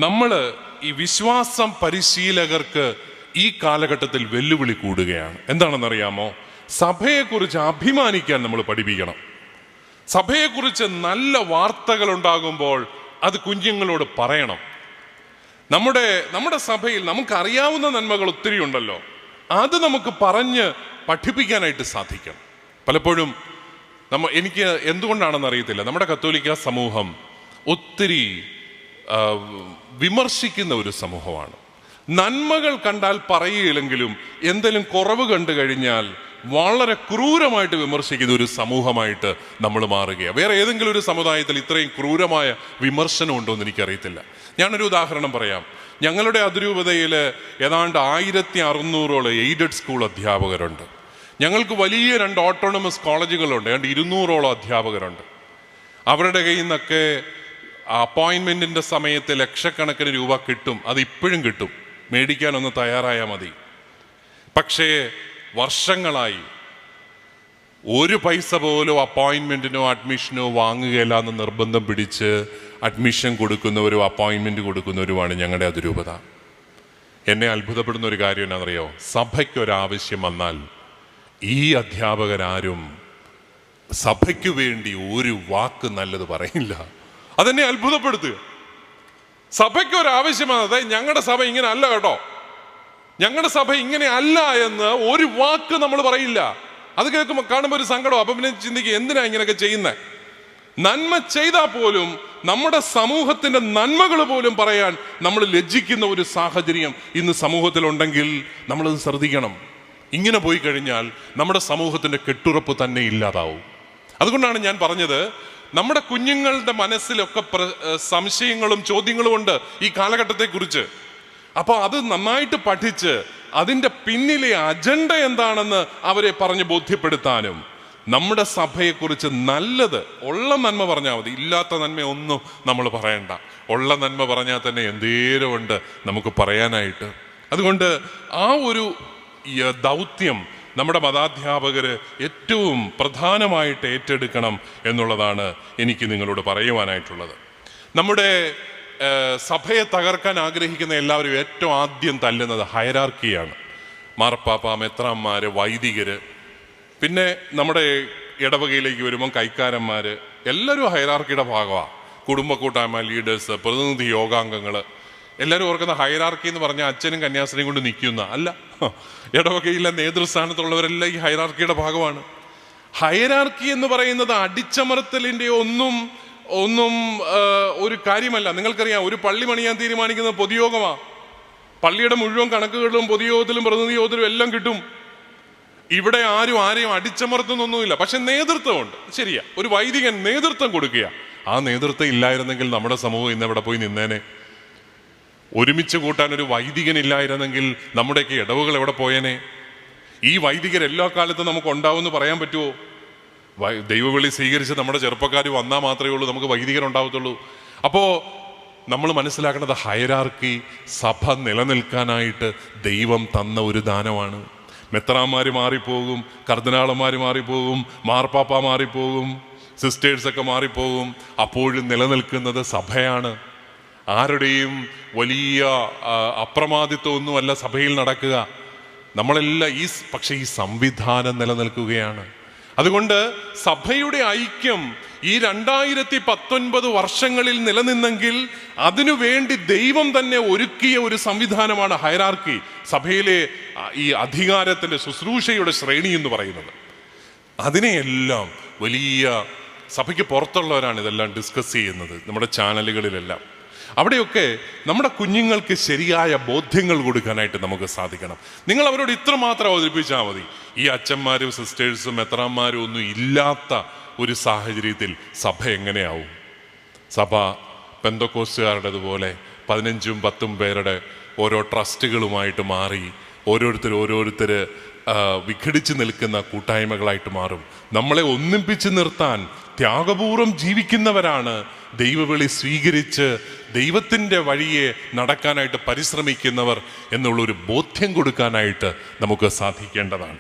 നമ്മൾ ഈ വിശ്വാസം പരിശീലകർക്ക് ഈ കാലഘട്ടത്തിൽ വെല്ലുവിളി കൂടുകയാണ്. എന്താണെന്നറിയാമോ? സഭയെക്കുറിച്ച് അഭിമാനിക്കാൻ നമ്മൾ പഠിപ്പിക്കണം. സഭയെക്കുറിച്ച് നല്ല വാർത്തകൾ ഉണ്ടാകുമ്പോൾ അത് കുഞ്ഞുങ്ങളോട് പറയണം. നമ്മുടെ സഭയിൽ നമുക്കറിയാവുന്ന നന്മകൾ ഒത്തിരി ഉണ്ടല്ലോ, അത് നമുക്ക് പറഞ്ഞ് പഠിപ്പിക്കാനായിട്ട് സാധിക്കണം. പലപ്പോഴും എനിക്ക് എന്തുകൊണ്ടാണെന്ന് അറിയത്തില്ല, നമ്മുടെ കത്തോലിക്ക സമൂഹം ഒത്തിരി വിമർശിക്കുന്ന ഒരു സമൂഹമാണ്. നന്മകൾ കണ്ടാൽ പറയുകയില്ലെങ്കിലും എന്തെങ്കിലും കുറവ് കണ്ടു കഴിഞ്ഞാൽ വളരെ ക്രൂരമായിട്ട് വിമർശിക്കുന്ന ഒരു സമൂഹമായിട്ട് നമ്മൾ മാറുകയാണ്. വേറെ ഏതെങ്കിലും ഒരു സമുദായത്തിൽ ഇത്രയും ക്രൂരമായ വിമർശനം ഉണ്ടോ എന്ന് എനിക്കറിയത്തില്ല. ഞാനൊരു ഉദാഹരണം പറയാം. ഞങ്ങളുടെ അതിരൂപതയിൽ ഏതാണ്ട് 1600 എയ്ഡഡ് സ്കൂൾ അധ്യാപകരുണ്ട്. ഞങ്ങൾക്ക് വലിയ 2 ഓട്ടോണമസ് കോളേജുകളുണ്ട്. ഏതാണ്ട് 200 അധ്യാപകരുണ്ട്. അവരുടെ കയ്യിൽ നിന്നൊക്കെ അപ്പോയിൻമെൻറ്റിൻ്റെ സമയത്ത് ലക്ഷക്കണക്കിന് രൂപ കിട്ടും. അത് ഇപ്പോഴും കിട്ടും, മേടിക്കാനൊന്ന് തയ്യാറായാൽ മതി. പക്ഷേ വർഷങ്ങളായി ഒരു പൈസ പോലും അപ്പോയിൻമെൻറ്റിനോ അഡ്മിഷനോ വാങ്ങുകയില്ല എന്ന് നിർബന്ധം പിടിച്ച് അഡ്മിഷൻ കൊടുക്കുന്നവരും അപ്പോയിൻമെൻറ്റ് കൊടുക്കുന്നവരുമാണ് ഞങ്ങളുടെ അതിരൂപത. എന്നെ അത്ഭുതപ്പെടുന്ന ഒരു കാര്യം എന്നാണെന്നറിയോ? സഭയ്ക്കൊരാവശ്യം വന്നാൽ ഈ അധ്യാപകരാരും സഭയ്ക്ക് വേണ്ടി ഒരു വാക്ക് നല്ലത് പറയില്ല. അതെന്നെ അത്ഭുതപ്പെടുത്തുക. സഭയ്ക്കൊരാവശ്യമാണ്, അതായത് ഞങ്ങളുടെ സഭ ഇങ്ങനെ അല്ല കേട്ടോ, ഞങ്ങളുടെ സഭ ഇങ്ങനെ അല്ല എന്ന് ഒരു വാക്ക് നമ്മൾ പറയില്ല. അത് കേൾക്കുമ്പോൾ കാണുമ്പോൾ ഒരു സങ്കടം. അപ്പം പിന്നെ ചിന്തിക്കുക, എന്തിനാ ഇങ്ങനെയൊക്കെ ചെയ്യുന്നത്? നന്മ ചെയ്താൽ പോലും നമ്മുടെ സമൂഹത്തിന്റെ നന്മകൾ പോലും പറയാൻ നമ്മൾ ലജ്ജിക്കുന്ന ഒരു സാഹചര്യം ഇന്ന് സമൂഹത്തിലുണ്ടെങ്കിൽ നമ്മളത് ശ്രദ്ധിക്കണം. ഇങ്ങനെ പോയി കഴിഞ്ഞാൽ നമ്മുടെ സമൂഹത്തിന്റെ കെട്ടുറപ്പ് തന്നെ ഇല്ലാതാവും. അതുകൊണ്ടാണ് ഞാൻ പറഞ്ഞത്, നമ്മുടെ കുഞ്ഞുങ്ങളുടെ മനസ്സിലൊക്കെ സംശയങ്ങളും ചോദ്യങ്ങളും ഉണ്ട് ഈ കാലഘട്ടത്തെക്കുറിച്ച്. അപ്പോൾ അത് നന്നായിട്ട് പഠിച്ച് അതിൻ്റെ പിന്നിലെ അജണ്ട എന്താണെന്ന് അവരെ പറഞ്ഞ് ബോധ്യപ്പെടുത്താനും, നമ്മുടെ സഭയെക്കുറിച്ച് നല്ലത് ഉള്ള നന്മ പറഞ്ഞാൽ മതി, ഇല്ലാത്ത നന്മയൊന്നും നമ്മൾ പറയണ്ട. ഉള്ള നന്മ പറഞ്ഞാൽ തന്നെ എന്തേരമുണ്ട് നമുക്ക് പറയാനായിട്ട്. അതുകൊണ്ട് ആ ഒരു ദൗത്യം നമ്മുടെ മതാധ്യാപകർ ഏറ്റവും പ്രധാനമായിട്ട് ഏറ്റെടുക്കണം എന്നുള്ളതാണ് എനിക്ക് നിങ്ങളോട് പറയുവാനായിട്ടുള്ളത്. നമ്മുടെ സഭയെ തകർക്കാൻ ആഗ്രഹിക്കുന്ന എല്ലാവരും ഏറ്റവും ആദ്യം തല്ലുന്നത് ഹയരാർക്കിയാണ്. മാർപ്പാപ്പ, മെത്രാന്മാർ, വൈദികർ, പിന്നെ നമ്മുടെ ഇടവകയിലേക്ക് വരുമ്പം കൈക്കാരന്മാർ, എല്ലാവരും ഹയരാർക്കിയുടെ ഭാഗമാണ്. കുടുംബ കൂട്ടായ്മ ലീഡേഴ്സ്, പ്രതിനിധി യോഗാംഗങ്ങൾ, എല്ലാവരും ഓർക്കുന്ന ഹയരാർക്കി എന്ന് പറഞ്ഞാൽ അച്ഛനും കന്യാസ്ത്രീയും കൊണ്ട് നിൽക്കുന്ന അല്ല. ഇടവകയിലെ നേതൃസ്ഥാനത്തുള്ളവരെല്ലാം ഈ ഹയരാർക്കിയുടെ ഭാഗമാണ്. ഹയരാർക്കി എന്ന് പറയുന്നത് അടിച്ചമർത്തലിൻ്റെ ഒന്നും ഒരു കാര്യമല്ല. നിങ്ങൾക്കറിയാം, ഒരു പള്ളി പണിയാൻ തീരുമാനിക്കുന്നത് പൊതുയോഗമാണ്. പള്ളിയുടെ മുഴുവൻ കണക്കുകളിലും പൊതുയോഗത്തിലും പ്രതിനിധി യോഗത്തിലും എല്ലാം കിട്ടും. ഇവിടെ ആരെയും അടിച്ചമർത്തുന്നൊന്നുമില്ല. പക്ഷെ നേതൃത്വമുണ്ട്. ശരിയാ, ഒരു വൈദികൻ നേതൃത്വം കൊടുക്കുക. ആ നേതൃത്വം ഇല്ലായിരുന്നെങ്കിൽ നമ്മുടെ സമൂഹം ഇന്ന് എവിടെ പോയി നിന്നേനെ? ഒരുമിച്ച് കൂട്ടാൻ ഒരു വൈദികൻ ഇല്ലായിരുന്നെങ്കിൽ നമ്മുടെയൊക്കെ ഇടവുകൾ എവിടെ പോയേനെ? ഈ വൈദികർ എല്ലാ കാലത്തും നമുക്ക് ഉണ്ടാവുമെന്ന് പറയാൻ പറ്റുമോ? ദൈവവിളി സ്വീകരിച്ച് നമ്മുടെ ചെറുപ്പക്കാർ വന്നാൽ മാത്രമേ ഉള്ളൂ നമുക്ക് വൈദികർ ഉണ്ടാവത്തുള്ളൂ. അപ്പോൾ നമ്മൾ മനസ്സിലാക്കേണ്ടത്, ഹയരാർക്കി സഭ നിലനിൽക്കാനായിട്ട് ദൈവം തന്ന ഒരു ദാനമാണ്. മെത്രാന്മാർ മാറിപ്പോകും, കർദിനാളന്മാർ മാറിപ്പോകും, മാർപ്പാപ്പ മാറിപ്പോകും, സിസ്റ്റേഴ്സൊക്കെ മാറിപ്പോകും. അപ്പോഴും നിലനിൽക്കുന്നത് സഭയാണ്. ആരുടെയും വലിയ അപ്രമാദിത്വമൊന്നുമല്ല സഭയിൽ നടക്കുക. നമ്മളെല്ലാം പക്ഷേ ഈ സംവിധാനം നിലനിൽക്കുകയാണ്. അതുകൊണ്ട് സഭയുടെ ഐക്യം ഈ 2019 വർഷങ്ങളിൽ നിലനിന്നെങ്കിൽ അതിനു വേണ്ടി ദൈവം തന്നെ ഒരുക്കിയ ഒരു സംവിധാനമാണ് ഹയരാർക്കി, സഭയിലെ ഈ അധികാരത്തിന്റെ ശുശ്രൂഷയുടെ ശ്രേണി എന്ന് പറയുന്നത്. അതിനെയെല്ലാം വലിയ സഭയ്ക്ക് പുറത്തുള്ളവരാണ് ഇതെല്ലാം ഡിസ്കസ് ചെയ്യുന്നത്, നമ്മുടെ ചാനലുകളിലെല്ലാം. അവിടെയൊക്കെ നമ്മുടെ കുഞ്ഞുങ്ങൾക്ക് ശരിയായ ബോധ്യങ്ങൾ കൊടുക്കാനായിട്ട് നമുക്ക് സാധിക്കണം. നിങ്ങൾ അവരോട് ഇത്രമാത്രം അവതരിപ്പിച്ചാൽ മതി. ഈ അച്ഛന്മാരും സിസ്റ്റേഴ്സും മെത്രാന്മാരും ഒന്നും ഇല്ലാത്ത ഒരു സാഹചര്യത്തിൽ സഭ എങ്ങനെയാവും? സഭ പെന്തക്കോസ്തുകാരുടേതുപോലെ 15ഉം 10ഉം പേരുടെ ഓരോ ട്രസ്റ്റുകളുമായിട്ട് മാറി ഓരോരുത്തർ വിഘടിച്ച് നിൽക്കുന്ന കൂട്ടായ്മകളായിട്ട് മാറും. നമ്മളെ ഒന്നിപ്പിച്ച് നിർത്താൻ ത്യാഗപൂർവം ജീവിക്കുന്നവരാണ് ദൈവവിളി സ്വീകരിച്ച് ദൈവത്തിൻ്റെ വഴിയെ നടക്കാനായിട്ട് പരിശ്രമിക്കുന്നവർ എന്നുള്ളൊരു ബോധ്യം കൊടുക്കാനായിട്ട് നമുക്ക് സാധിക്കേണ്ടതാണ്.